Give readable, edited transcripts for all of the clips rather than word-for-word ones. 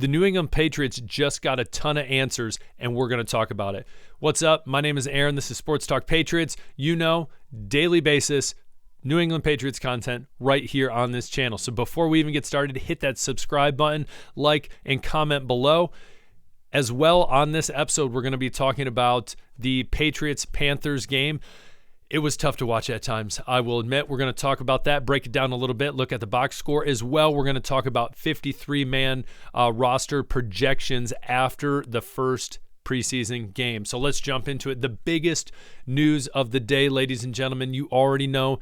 The New England Patriots just got a ton of answers, and we're going to talk about it. What's up? My name is Aaron. This is Sports Talk Patriots. You know, daily basis, New England Patriots content right here on this channel. So before we even get started, hit that subscribe button, like, and comment below. As well, on this episode, we're going to be talking about the Patriots-Panthers game. It was tough to watch at times, I will admit. We're going to talk about that, break it down a little bit, look at the box score as well. We're going to talk about 53-man roster projections after the first preseason game. So let's jump into it. The biggest news of the day, ladies and gentlemen, you already know,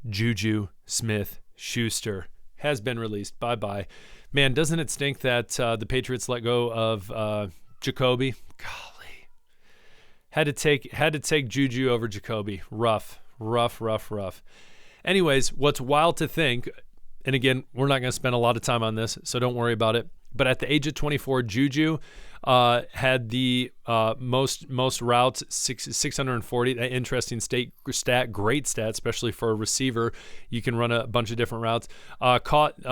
Juju Smith-Schuster has been released. Bye-bye. Man, doesn't it stink that the Patriots let go of Jacoby? Golly. Had to take Juju over Jacoby. Rough. Anyways, what's wild to think, and again, we're not going to spend a lot of time on this, so don't worry about it. But at the age of 24, Juju had the most routes, 640. An interesting stat, great stat, especially for a receiver. You can run a bunch of different routes. Caught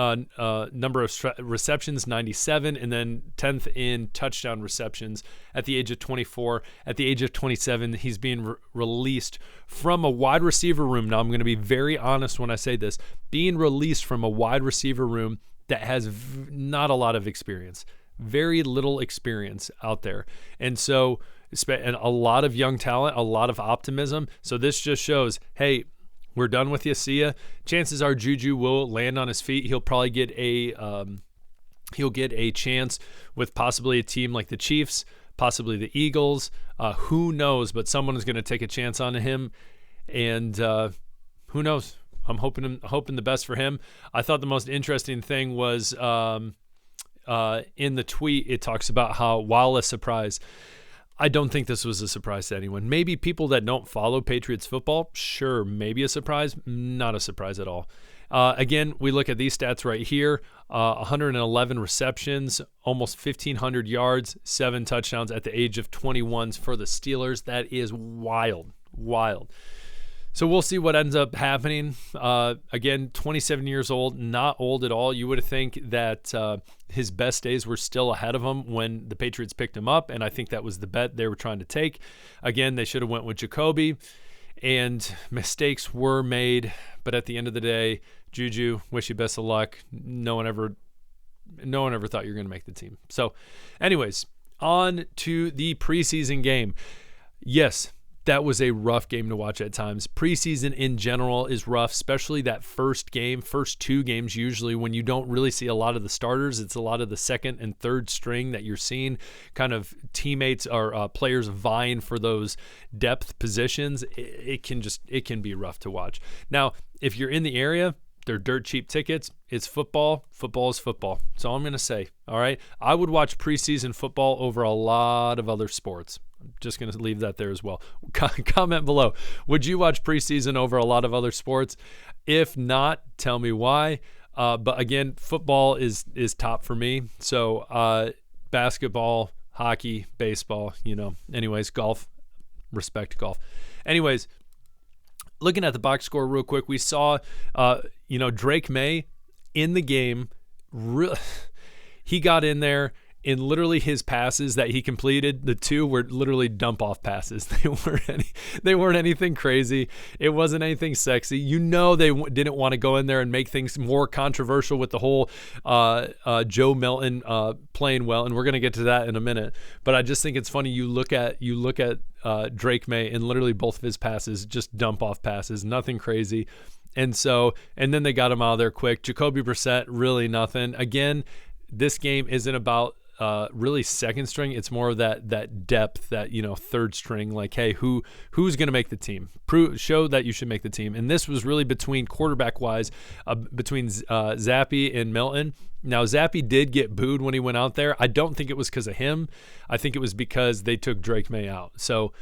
number of receptions, 97, and then 10th in touchdown receptions at the age of 24. At the age of 27, he's being released from a wide receiver room. Now, I'm going to be very honest when I say this. Being released from a wide receiver room that has not a lot of experience, very little experience out there. And so, and a lot of young talent, a lot of optimism. So this just shows, hey, we're done with you. See ya. Chances are Juju will land on his feet. He'll probably get a chance with possibly a team like the Chiefs, possibly the Eagles. Who knows? But someone is going to take a chance on him. And who knows? I'm hoping the best for him. I thought the most interesting thing was in the tweet, it talks about how, while a surprise, I don't think this was a surprise to anyone. Maybe people that don't follow Patriots football, sure, maybe a surprise, not a surprise at all. Again, we look at these stats right here, 111 receptions, almost 1,500 yards, 7 touchdowns at the age of 21 for the Steelers. That is wild. So we'll see what ends up happening. Again, 27 years old, not old at all. You would think that his best days were still ahead of him when the Patriots picked him up, and I think that was the bet they were trying to take. Again, they should have went with Jacoby, and mistakes were made. But at the end of the day, Juju, wish you best of luck. No one ever thought you were going to make the team. So anyways, on to the preseason game. Yes, that was a rough game to watch at times. Preseason in general is rough, especially that first two games usually when you don't really see a lot of the starters. It's a lot of the second and third string that you're seeing, kind of teammates or players vying for those depth positions. It can be rough to watch. Now, if you're in the area, they're dirt cheap tickets. It's football. Football is football. That's all I'm going to say. All right. I would watch preseason football over a lot of other sports. I'm just going to leave that there as well. Comment below. Would you watch preseason over a lot of other sports? If not, tell me why. But again, football is top for me. So basketball, hockey, baseball, anyways, golf, respect golf. Anyways, looking at the box score real quick, we saw, Drake May in the game. He got in there. In literally his passes that he completed, the two were literally dump-off passes. They weren't anything crazy. It wasn't anything sexy. They didn't want to go in there and make things more controversial with the whole Joe Milton playing well, and we're going to get to that in a minute. But I just think it's funny. You look at Drake May, and literally both of his passes just dump-off passes, nothing crazy. And then they got him out of there quick. Jacoby Brissett, really nothing. Again, this game isn't about really second string. It's more of that depth, that third string. Like, hey, who's going to make the team? Show that you should make the team. And this was really between quarterback wise, between Zappe and Milton. Now Zappe did get booed when he went out there. I don't think it was because of him. I think it was because they took Drake May out. So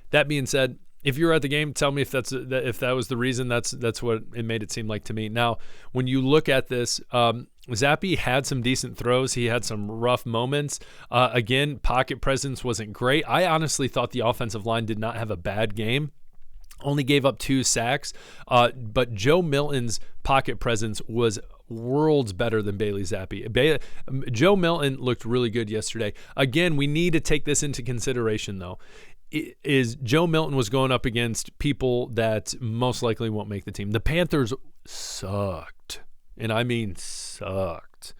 that being said, if you were at the game, tell me if that was the reason. That's what it made it seem like to me. Now, when you look at this, Zappe had some decent throws. He had some rough moments. Again, pocket presence wasn't great. I honestly thought the offensive line did not have a bad game. only gave up 2 sacks, but Joe Milton's pocket presence was worlds better than Bailey Zappi. Joe Milton looked really good yesterday. Again, we need to take this into consideration, though. Is Joe Milton was going up against people that most likely won't make the team. The Panthers sucked, and I mean sucked.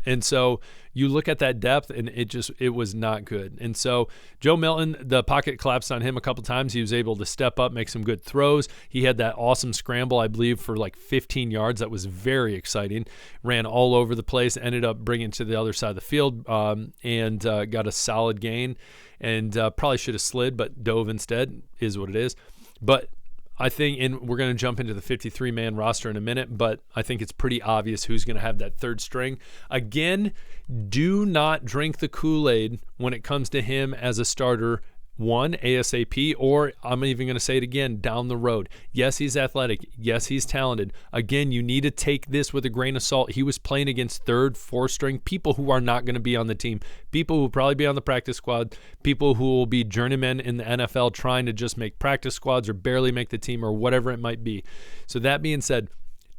And so you look at that depth, and it was not good. And so Joe Milton, the pocket collapsed on him a couple times. He was able to step up, make some good throws. He had that awesome scramble, I believe, for like 15 yards. That was very exciting. Ran all over the place, ended up bringing to the other side of the field, and got a solid gain. And probably should have slid, but dove instead, is what it is. But I think, and we're going to jump into the 53-man roster in a minute, but I think it's pretty obvious who's going to have that third string. Again, do not drink the Kool-Aid when it comes to him as a starter, one, ASAP, or I'm even going to say it again, down the road. Yes, he's athletic. Yes, he's talented. Again, you need to take this with a grain of salt. He was playing against third, fourth string, people who are not going to be on the team, people who will probably be on the practice squad, people who will be journeymen in the NFL trying to just make practice squads or barely make the team or whatever it might be. So that being said,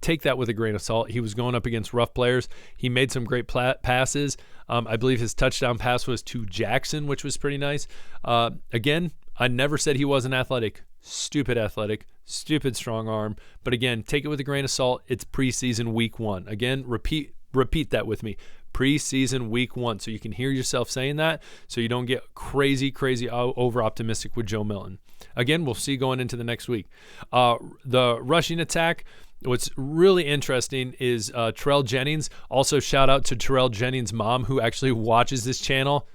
take that with a grain of salt. He was going up against rough players. He made some great passes. I believe his touchdown pass was to Jackson, which was pretty nice. Again, I never said he wasn't athletic. Stupid athletic, stupid strong arm. But again, take it with a grain of salt. It's preseason week 1. Again, repeat that with me. Preseason week 1. So you can hear yourself saying that so you don't get crazy over-optimistic with Joe Milton. Again, we'll see going into the next week. The rushing attack, what's really interesting is Terrell Jennings. Also, shout out to Terrell Jennings' mom, who actually watches this channel.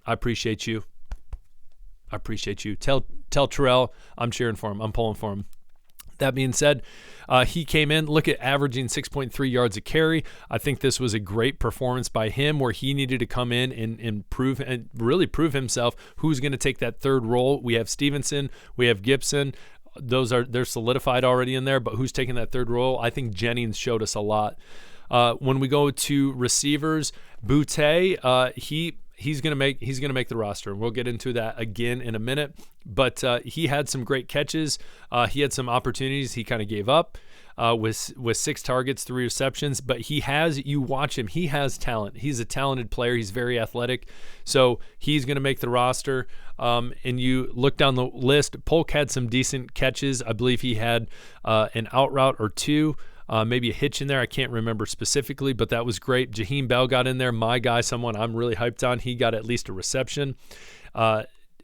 I appreciate you. Tell Terrell I'm cheering for him. I'm pulling for him. That being said, he came in, look at averaging 6.3 yards a carry. I think this was a great performance by him where he needed to come in and prove and really prove himself who's going to take that third role. We have Stevenson, we have Gibson. They're solidified already in there, but who's taking that third role? I think Jennings showed us a lot. When we go to receivers, Boutte, he's gonna make the roster. We'll get into that again in a minute. But he had some great catches. He had some opportunities he kind of gave up with 6 targets, 3 receptions. But you watch him, he has talent. He's a talented player. He's very athletic. So he's going to make the roster. And you look down the list, Polk had some decent catches. I believe he had an out route or 2. Maybe a hitch in there. I can't remember specifically, but that was great. Jaheim Bell got in there. My guy, someone I'm really hyped on. He got at least a reception.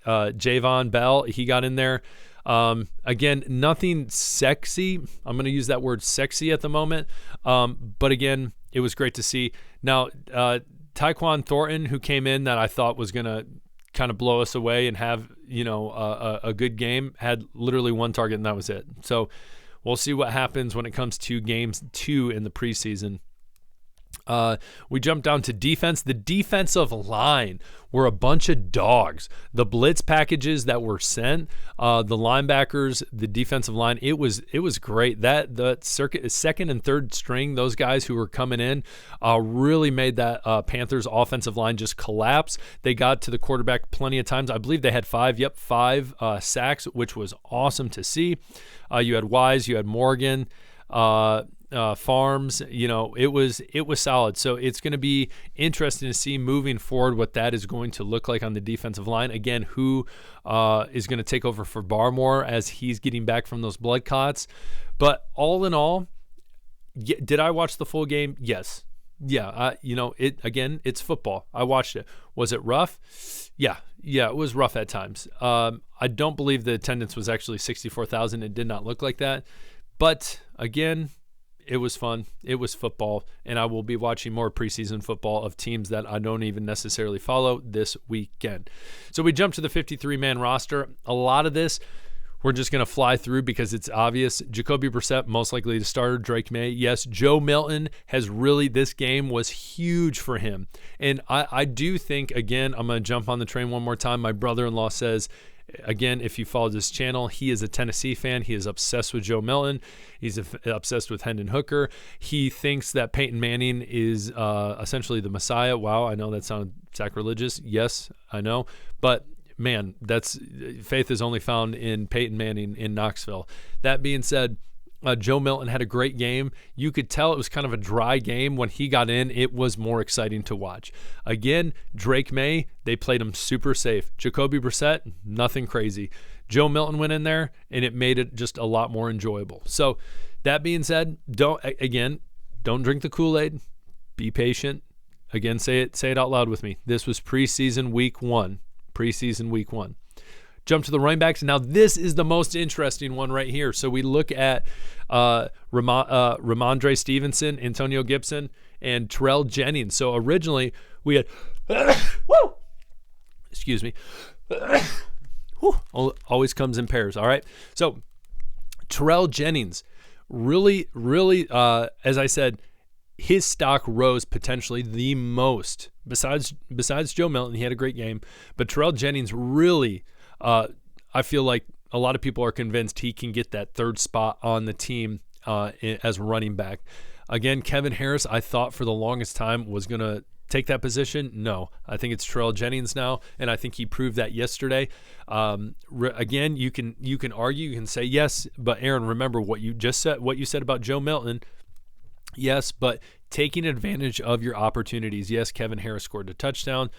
Javon Bell, he got in there. Again, nothing sexy. I'm going to use that word sexy at the moment. But again, it was great to see. Now, Tyquan Thornton, who came in that I thought was going to kind of blow us away and have, a good game, had literally 1 target and that was it. So we'll see what happens when it comes to games 2 in the preseason. We jumped down to defense. The defensive line were a bunch of dogs. The blitz packages that were sent, the linebackers, the defensive line, it was great. That the second and third string, those guys who were coming in, really made that Panthers offensive line just collapse. They got to the quarterback plenty of times. I believe they had 5 sacks, which was awesome to see. You had Wise, you had Morgan, Farms, it was solid. So it's going to be interesting to see moving forward what that is going to look like on the defensive line. Again, who is going to take over for Barmore as he's getting back from those blood clots. But all in all, did I watch the full game? Yes. Yeah. It's football. I watched it. Was it rough? Yeah, it was rough at times. I don't believe the attendance was actually 64,000. It did not look like that. But again, it was fun. It was football, and I will be watching more preseason football of teams that I don't even necessarily follow this weekend. So we jump to the 53-man roster. A lot of this we're just going to fly through because it's obvious. Jacoby Brissett, most likely the starter. Drake May, yes. Joe Milton this game was huge for him. And I do think, again, I'm going to jump on the train one more time. My brother-in-law says, again, if you follow this channel, he is a Tennessee fan. He is obsessed with Joe Milton. He's obsessed with Hendon Hooker. He thinks that Peyton Manning is essentially the Messiah. Wow, I know that sounds sacrilegious. Yes, I know. But man, that's faith is only found in Peyton Manning in Knoxville. That being said, Joe Milton had a great game. You could tell it was kind of a dry game. When he got in, it was more exciting to watch. Again, Drake May, they played him super safe. Jacoby Brissett, nothing crazy. Joe Milton went in there, and it made it just a lot more enjoyable. So that being said, don't drink the Kool-Aid. Be patient. Again, say it out loud with me. This was preseason week 1. Preseason week 1. Jump to the running backs. Now, this is the most interesting one right here. So we look at Ramondre Stevenson, Antonio Gibson, and Terrell Jennings. So originally we had excuse me. Always comes in pairs, all right? So Terrell Jennings, really, as I said, his stock rose potentially the most. Besides Joe Milton, he had a great game. But Terrell Jennings really, I feel like a lot of people are convinced he can get that third spot on the team as running back. Again, Kevin Harris, I thought for the longest time was going to take that position. No, I think it's Terrell Jennings now, and I think he proved that yesterday. Again, you can argue, you can say yes, but Aaron, remember what you just said, what you said about Joe Milton. Yes, but taking advantage of your opportunities. Yes, Kevin Harris scored a touchdown,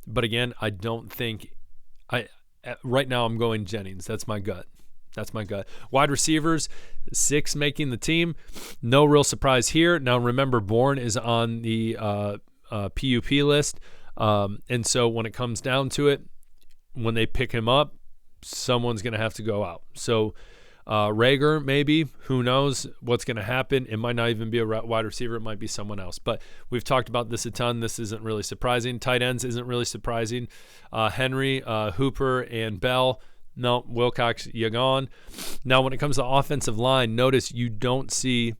but again, I don't think right now I'm going Jennings. That's my gut. Wide receivers, 6 making the team. No real surprise here. Now remember, Bourne is on the PUP list, and so when it comes down to it, when they pick him up, someone's going to have to go out. So Rager, maybe. Who knows what's going to happen? It might not even be a wide receiver. It might be someone else. But we've talked about this a ton. This isn't really surprising. Tight ends isn't really surprising. Henry, Hooper, and Bell. No, Wilcox, you're gone. Now, when it comes to offensive line, notice you don't see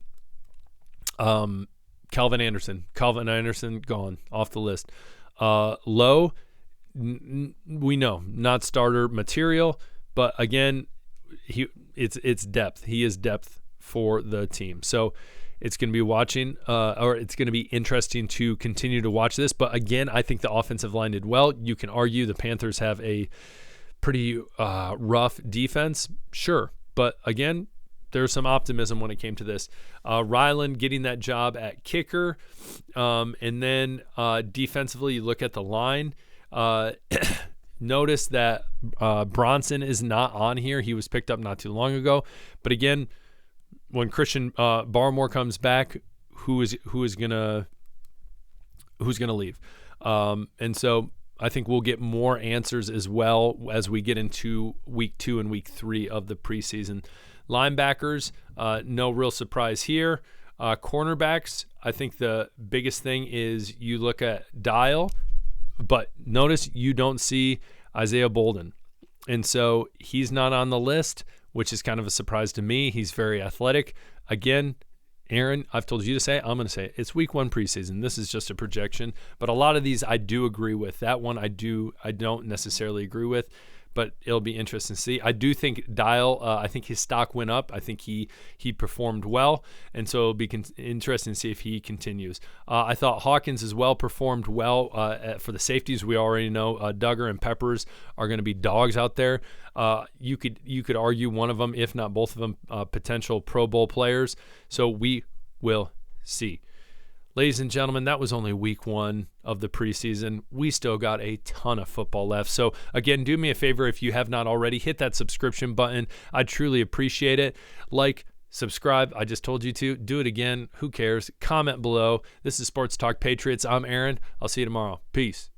Calvin Anderson. Calvin Anderson gone off the list. Lowe, we know, not starter material. But again, it's depth. He is depth for the team. So it's going to be it's going to be interesting to continue to watch this. But again, I think the offensive line did well. You can argue the Panthers have a pretty rough defense, sure. But again, there's some optimism when it came to this. Ryland getting that job at kicker. And then defensively, you look at the line. Notice that Bronson is not on here. He was picked up not too long ago. But again, when Christian Barmore comes back, who's gonna leave? And so I think we'll get more answers as well as we get into week 2 and week 3 of the preseason. Linebackers, no real surprise here. Cornerbacks, I think the biggest thing is you look at Dial, but notice you don't see Isaiah Bolden. And so he's not on the list, which is kind of a surprise to me. He's very athletic. Again, Aaron, I've told you to say it. I'm going to say it. It's week 1 preseason. This is just a projection. But a lot of these I do agree with. That one I don't necessarily agree with. But it'll be interesting to see. I do think Dial, I think his stock went up. I think he performed well. And so it'll be interesting to see if he continues. I thought Hawkins as well performed well for the safeties. We already know Duggar and Peppers are going to be dogs out there. You could argue one of them, if not both of them, potential Pro Bowl players. So we will see. Ladies and gentlemen, that was only week 1 of the preseason. We still got a ton of football left. So again, do me a favor if you have not already, hit that subscription button. I truly appreciate it. Like, subscribe. I just told you to. Do it again. Who cares? Comment below. This is Sports Talk Patriots. I'm Aaron. I'll see you tomorrow. Peace.